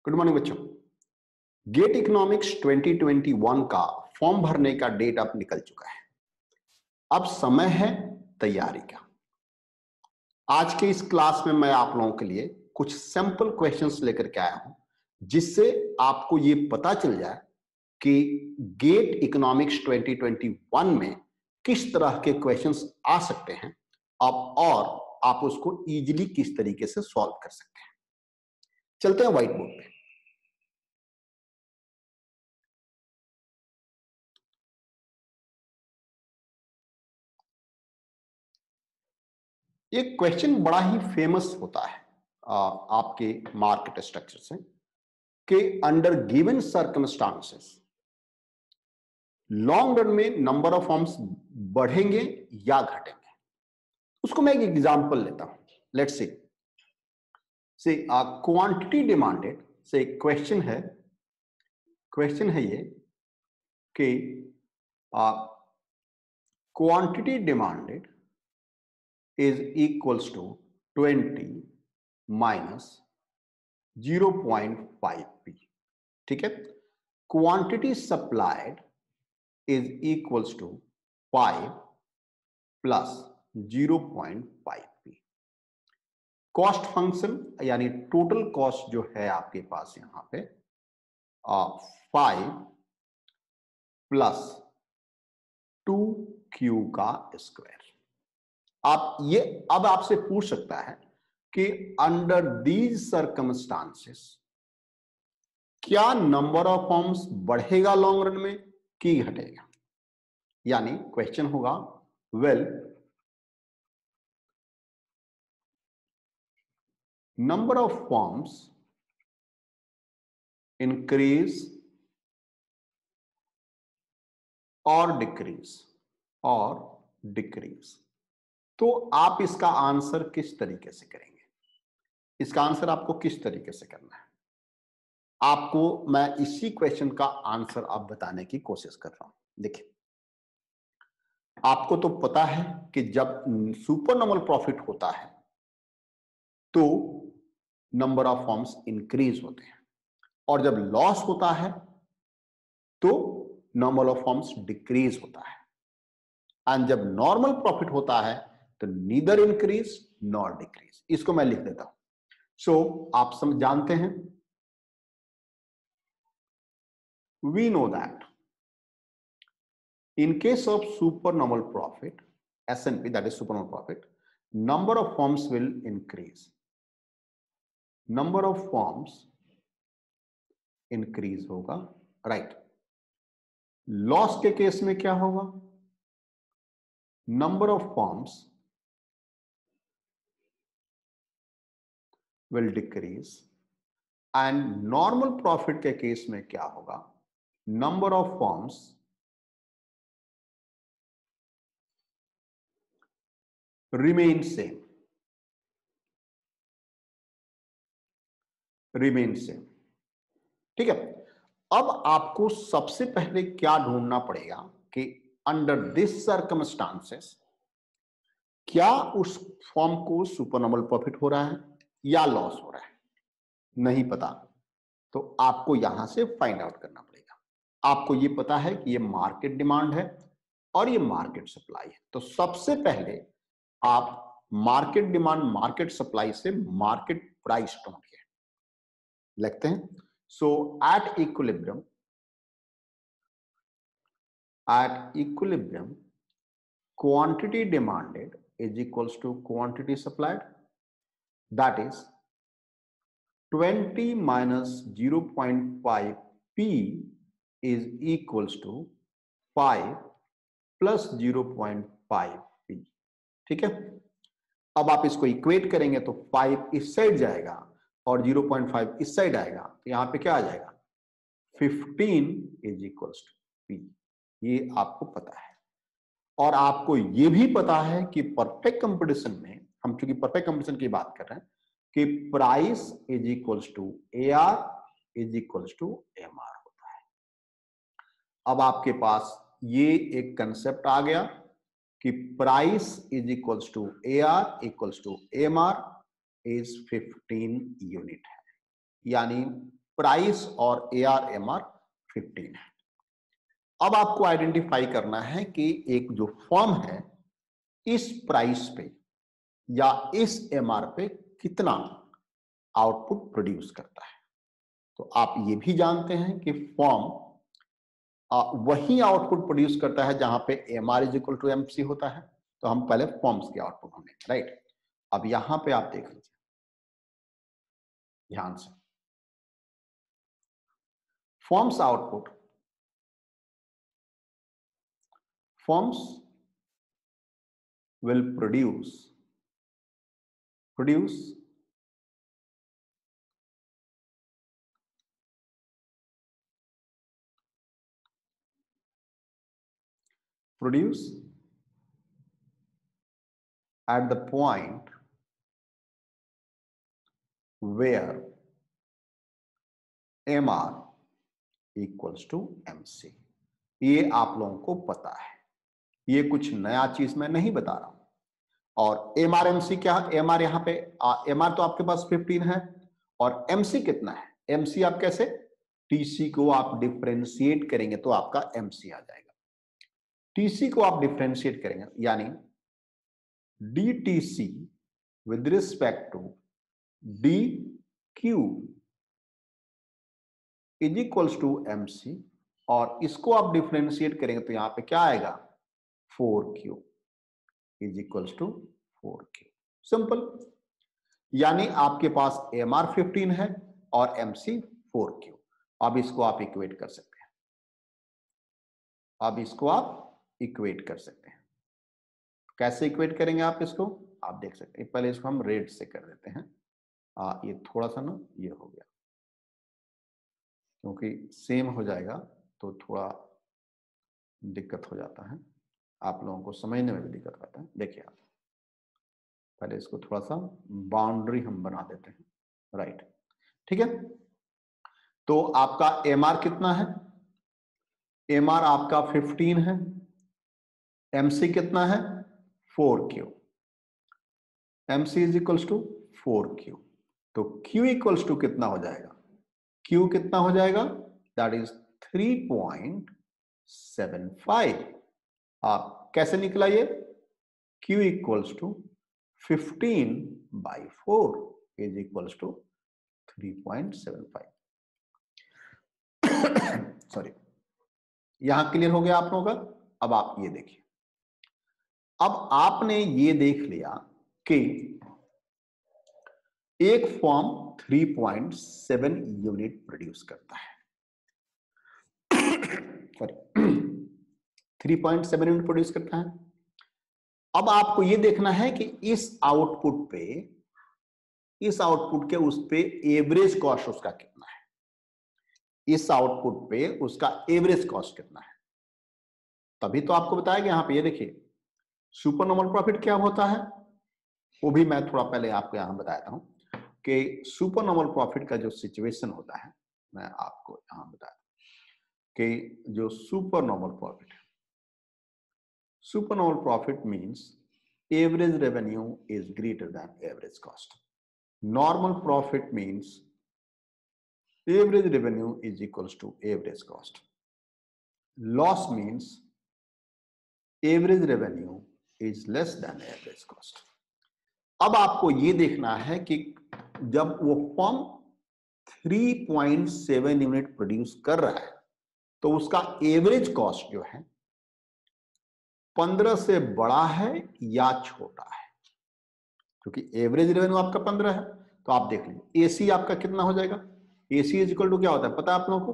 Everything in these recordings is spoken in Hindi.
गुड मॉर्निंग बच्चों। गेट इकोनॉमिक्स 2021 का फॉर्म भरने का डेट अब निकल चुका है। अब समय है तैयारी का। आज के इस क्लास में मैं आप लोगों के लिए कुछ सिंपल क्वेश्चंस लेकर के आया हूं, जिससे आपको ये पता चल जाए कि गेट इकोनॉमिक्स 2021 में किस तरह के क्वेश्चंस आ सकते हैं अब, और आप उसको इजीली किस तरीके से सॉल्व कर सकते हैं। चलते हैं व्हाइट बोर्ड पे। ये क्वेश्चन बड़ा ही फेमस होता है आपके मार्केट स्ट्रक्चर से कि under given circumstances long run में नंबर ऑफ फॉर्म्स बढ़ेंगे या घटेंगे। उसको मैं एक एग्जांपल लेता हूं। लेट्स से क्वांटिटी डिमांडेड से क्वेश्चन है ये कि quantity demanded is equals to 20 minus 0.5p। ठीक है, quantity supplied is equals to 5 plus 0.5p। Cost function यानी टोटल कॉस्ट जो है आपके पास यहां पे 5 प्लस 2q का स्क्वायर। आप ये अब आपसे पूछ सकता है कि अंडर दीज सर्कमस्टांसेस क्या नंबर ऑफ फॉर्म्स बढ़ेगा लॉन्ग रन में कि घटेगा। यानी क्वेश्चन होगा well number of forms increase और डिक्रीज। तो आप इसका आंसर किस तरीके से करेंगे? इसका आंसर आपको किस तरीके से करना है, आपको मैं इसी क्वेश्चन का आंसर आप बताने की कोशिश कर रहा हूं। देखिए, आपको तो पता है कि जब सुपर नॉर्मल प्रॉफिट होता है तो नंबर ऑफ फॉर्म्स इंक्रीज होते हैं, और जब लॉस होता है तो नंबर ऑफ फॉर्म्स डिक्रीज होता है। एंड जब नॉर्मल प्रॉफिट होता है तो नीदर इंक्रीज नॉर डिक्रीज। इसको मैं लिख देता हूं। सो आप सब जानते हैं, we know that in case of supernormal profit, S&P, that is supernormal profit, number of firms will increase. Number of firms increase होगा, right? लॉस के केस में क्या होगा? Number of firms will decrease. And normal profit के केस में क्या होगा? Number of firms remain same. ठीक है। अब आपको सबसे पहले क्या ढूंढना पड़ेगा कि अंडर दिस सर्कमस्टांसेस क्या उस फॉर्म को सुपरनॉर्मल प्रॉफिट हो रहा है या लॉस हो रहा है। नहीं पता, तो आपको यहां से फाइंड आउट करना पड़ेगा। आपको ये पता है कि ये मार्केट डिमांड है और ये मार्केट सप्लाई है, तो सबसे पहले आप मार्केट डिमांड मार्केट सप्लाई से मार्केट प्राइस ढूंढिए। लिखते हैं, so at equilibrium quantity demanded is equals to quantity supplied, that is 20 minus 0.5 p is equals to 5 plus 0.5 p। ठीक है, अब आप इसको इक्वेट करेंगे तो 5 इस साइड जाएगा और 0.5 इस साइड आएगा, तो यहां पे क्या आ जाएगा 15 इज इक्वल्स टू p। ये आपको पता है, और आपको ये भी पता है कि परफेक्ट कंपटीशन में, हम चूंकि परफेक्ट कंपटीशन की बात कर रहे हैं, कि price is equals to AR is equals to MR होता है। अब आपके पास ये एक कंसेप्ट आ गया कि price is equals to AR equals to MR is 15 unit है। यानी प्राइस और AR/MR 15 है। अब आपको आइडेंटिफाई करना है कि एक जो फर्म है इस प्राइस पे या इस MR पे कितना आउटपुट प्रोड्यूस करता है। तो आप ये भी जानते हैं कि फर्म वही आउटपुट प्रोड्यूस करता है जहां पे MR = MC होता है। तो हम पहले फर्म्स के आउटपुट होंगे, राइट। अब यहां पे आप देख लीजिए ध्यान से, firms output, firms will produce at the point where MR equals to MC। ये आप लोगों को पता है, ये कुछ नया चीज मैं नहीं बता रहा हूं। और MR MC क्या है? MR यहां पे MR तो आपके पास 15 है और MC कितना है? MC आप कैसे, TC को आप डिफरेंशिएट करेंगे तो आपका MC आ जाएगा। TC को आप डिफरेंशिएट करेंगे यानी DTC with respect to DQ is equals to MC, और इसको आप डिफरेंशिएट करेंगे तो यहां पे क्या आएगा, 4Q is equals to 4Q। Simple, यानी आपके पास MR 15 है और MC 4Q। अब इसको आप इक्वेट कर सकते हैं, अब इसको आप इक्वेट कर सकते हैं। कैसे इक्वेट करेंगे आप इसको, आप देख सकते हैं। पहले इसको हम रेट से कर देते हैं। ये थोड़ा सा ना ये हो गया, क्योंकि सेम हो जाएगा तो थोड़ा दिक्कत हो जाता है, आप लोगों को समझने में भी दिक्कत आता है। देखिए आप पहले इसको थोड़ा सा बाउंड्री हम बना देते हैं, राइट, ठीक है। तो आपका MR कितना है, MR आपका 15 है, MC कितना है 4Q, MC is equals to 4Q। तो Q इक्वल्स टू कितना हो जाएगा, Q कितना हो जाएगा, दैट इज 3.75। आप कैसे निकला ये, Q equals to 15/4 is equals to 3.75। Sorry, यहां क्लियर हो गया आप लोगों का। अब आप ये देखिए, अब आपने ये देख लिया कि एक फॉर्म 3.7 यूनिट प्रोड्यूस करता है, सॉरी 3.7 यूनिट प्रोड्यूस करता है। अब आपको ये देखना है कि इस आउटपुट के उस पे एवरेज कॉस्ट उसका कितना है, इस आउटपुट पे उसका एवरेज कॉस्ट कितना है। तभी तो आपको बताया कि यहां पे ये देखिए सुपर नॉर्मल प्रॉफिट क्या होता है, वो भी मैं थोड़ा पहले आपको यहां बताता हूं कि सुपर नॉर्मल प्रॉफिट का जो सिचुएशन होता है, मैं आपको यहां बताता हूं कि जो super normal profit means average revenue is greater than average cost. Normal profit means average revenue is equals to average cost. Loss means average revenue is less than average cost. अब आपको ये देखना है कि जब वो फर्म 3.7 यूनिट प्रोड्यूस कर रहा है तो उसका एवरेज कॉस्ट जो है 15 से बड़ा है या छोटा है, क्योंकि एवरेज रेवेन्यू आपका 15 है। तो आप देख लीजिए एसी आपका कितना हो जाएगा, AC इज इक्वल टू क्या होता है पता है आप लोगों को,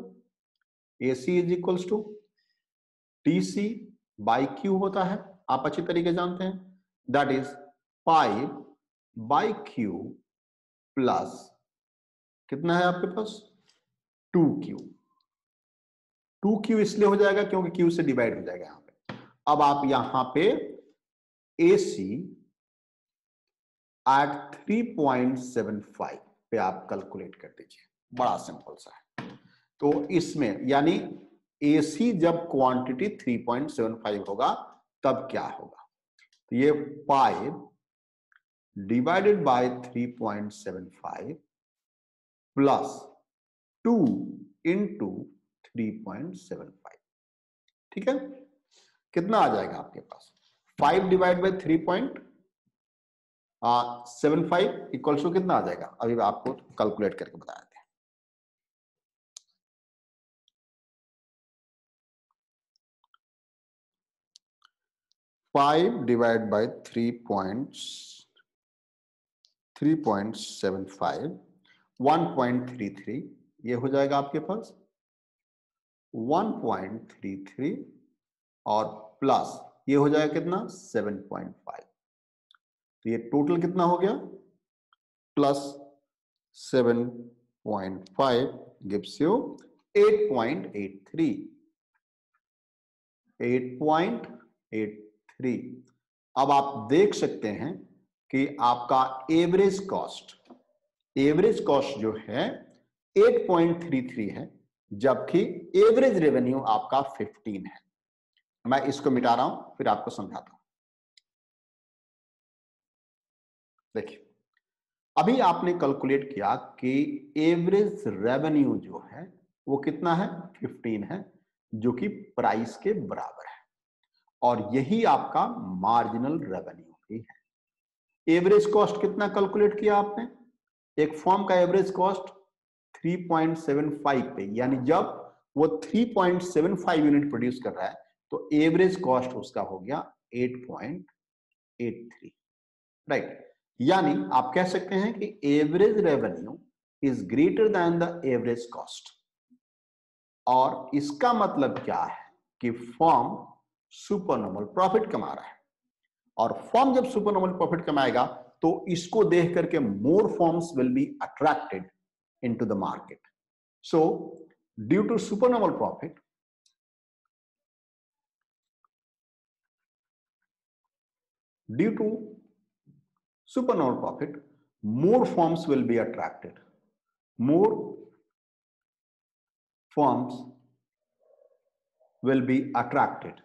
AC is equals to TC/Q होता है, आप अच्छी तरीके जानते हैं। दैट इज 5/Q प्लस कितना है आपके पास 2Q। 2Q इसलिए हो जाएगा क्योंकि Q से डिवाइड हो जाएगा यहां पे। अब आप यहां पे AC एट 3.75 पे आप कैलकुलेट कर दीजिए, बड़ा सिंपल सा है। तो इसमें यानी AC जब क्वांटिटी 3.75 होगा तब क्या होगा, तो ये 5 डिवाइडेड बाय 3.75 प्लस 2 इंटू 3.75, ठीक है। कितना आ जाएगा आपके पास? 5 डिवाइड बाई 3.75 इक्वल्स टू कितना आ जाएगा? अभी आपको कैलकुलेट करके बता देते हैं। 5 डिवाइड बाई 3.75 1.33, ये हो जाएगा आपके पास 1.33 और प्लस ये हो जाएगा कितना 7.5, तो ये टोटल कितना हो गया प्लस 7.5 gives you 8.83, 8.83। अब आप देख सकते हैं कि आपका एवरेज कॉस्ट जो है 8.33 है, जबकि एवरेज रेवेन्यू आपका 15 है। मैं इसको मिटा रहा हूं, फिर आपको समझाता हूं। देखिए, अभी आपने कैलकुलेट किया कि एवरेज रेवेन्यू जो है वो कितना है 15 है, जो कि प्राइस के बराबर है, और यही आपका मार्जिनल रेवेन्यू भी है। एवरेज कॉस्ट कितना कैलकुलेट किया आपने? एक फॉर्म का एवरेज कॉस्ट 3.75 पे, यानी जब वो 3.75 यूनिट प्रोड्यूस कर रहा है तो एवरेज कॉस्ट उसका हो गया 8.83, राइट। यानी आप कह सकते हैं कि average revenue is greater than the average cost, और इसका मतलब क्या है कि फर्म सुपरनॉर्मल प्रॉफिट कमा रहा है, और फर्म जब सुपरनॉर्मल प्रॉफिट कमाएगा तो इसको देख करके more firms will be attracted into the market. So due to supernormal profit, more firms will be attracted. More firms will be attracted.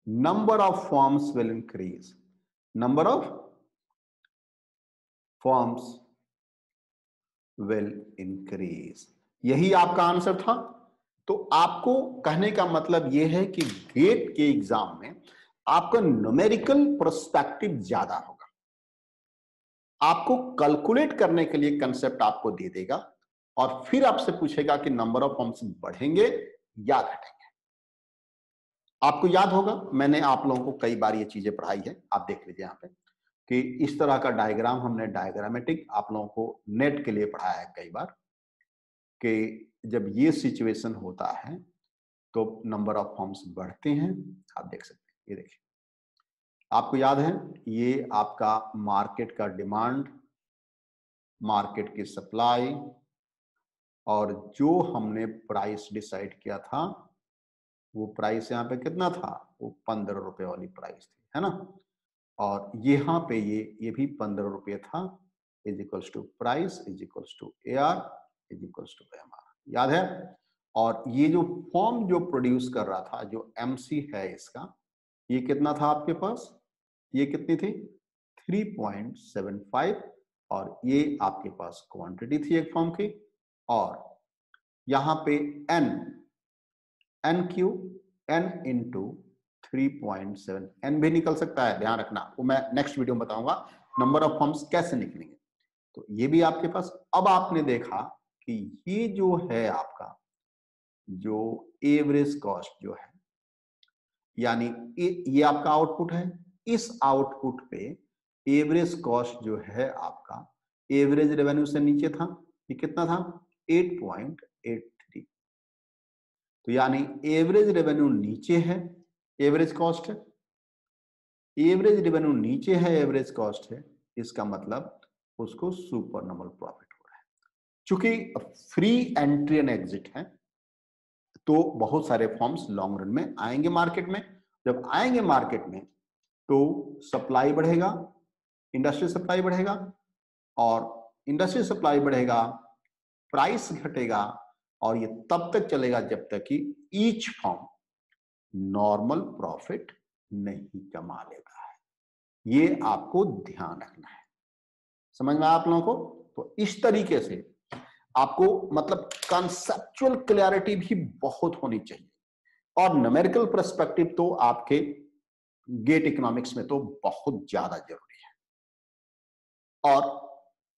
Number of firms will increase. Number of firms will increase. यही आपका आंसर था। तो आपको कहने का मतलब यह है कि गेट के एग्जाम में आपका न्यूमेरिकल पर्सपेक्टिव ज्यादा होगा। आपको कैलकुलेट करने के लिए कंसेप्ट आपको दे देगा, और फिर आपसे पूछेगा कि नंबर ऑफ फॉर्म्स बढ़ेंगे या घटेंगे। आपको याद होगा, मैंने आप लोगों को कई बार ये चीजें पढ़ाई है, आप देख लीजिए यहाँ पे कि इस तरह का डायग्राम हमने डायग्रामेटिक आप लोगों को नेट के लिए पढ़ाया है कई बार, कि जब ये सिचुएशन होता है तो नंबर ऑफ फॉर्म्स बढ़ते हैं। आप देख सकते हैं, ये देखिए, आपको याद है ये आपका मार्केट का डिमांड, मार्केट की सप्लाई, और जो हमने प्राइस डिसाइड किया था वो प्राइस यहाँ पे कितना था, वो 15 रुपए वाली प्राइस थी, है ना। और यहाँ पे ये भी 15 रुपये था, is equals to price is equals to AR is equals to MR, याद है। और ये जो फॉर्म जो प्रोड्यूस कर रहा था, जो MC है इसका, ये कितना था आपके पास, ये कितनी थी 3.75, और ये आपके पास क्वांटिटी थी एक फॉर्म की, और यहाँ पे N Q N into 3.7, N भी निकल सकता है, ध्यान रखना, वो मैं नेक्स्ट वीडियो में बताऊंगा नंबर ऑफ फॉर्म्स कैसे निकलेंगे। तो ये भी आपके पास। अब आपने देखा कि ये जो है आपका जो एवरेज कॉस्ट जो है, यानी ये आपका आउटपुट है, इस आउटपुट पे एवरेज कॉस्ट जो है आपका एवरेज रेवेन्यू से नीचे था, ये कितना था 8.83, तो यानी एवरेज रेवेन्यू नीचे है, एवरेज कॉस्ट है, एवरेज रेवेन्यू नीचे है, एवरेज कॉस्ट है, इसका मतलब उसको सुपरनॉर्मल प्रॉफिट हो रहा है। चूंकि फ्री एंट्री एंड एग्जिट है तो बहुत सारे फॉर्म्स लॉन्ग रन में आएंगे मार्केट में। जब आएंगे मार्केट में तो सप्लाई बढ़ेगा, इंडस्ट्री सप्लाई बढ़ेगा, और इंडस्ट्री सप्लाई बढ़ेगा, प्राइस घटेगा, और ये तब तक चलेगा जब तक कि ईच फॉर्म नॉर्मल प्रॉफिट नहीं कमा लेता है। ये आपको ध्यान रखना है। समझ में आया आप लोगों को? तो इस तरीके से आपको मतलब कंसेप्चुअल क्लैरिटी भी बहुत होनी चाहिए, और न्यूमेरिकल पर्सपेक्टिव तो आपके गेट इकोनॉमिक्स में तो बहुत ज्यादा जरूरी है। और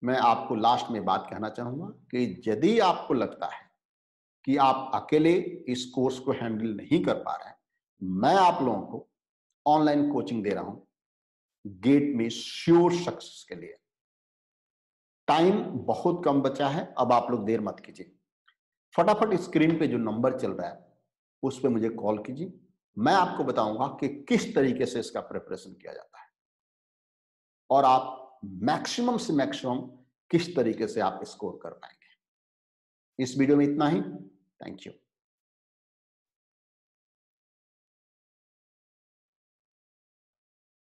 मैं आपको लास्ट में बात कहना चाहूंगा कि यदि आपको लगता है कि आप अकेले इस कोर्स को हैंडल नहीं कर पा रहे हैं, मैं आप लोगों को ऑनलाइन कोचिंग दे रहा हूं गेट में श्योर सक्सेस के लिए। टाइम बहुत कम बचा है, अब आप लोग देर मत कीजिए, फटाफट स्क्रीन पे जो नंबर चल रहा है उस पे मुझे कॉल कीजिए। मैं आपको बताऊंगा कि किस तरीके से इसका प्रिपरेशन किया जाता है, और आप मैक्सिमम से मैक्सिमम किस तरीके से आप स्कोर कर पाएंगे। इस वीडियो में इतना ही। Thank you.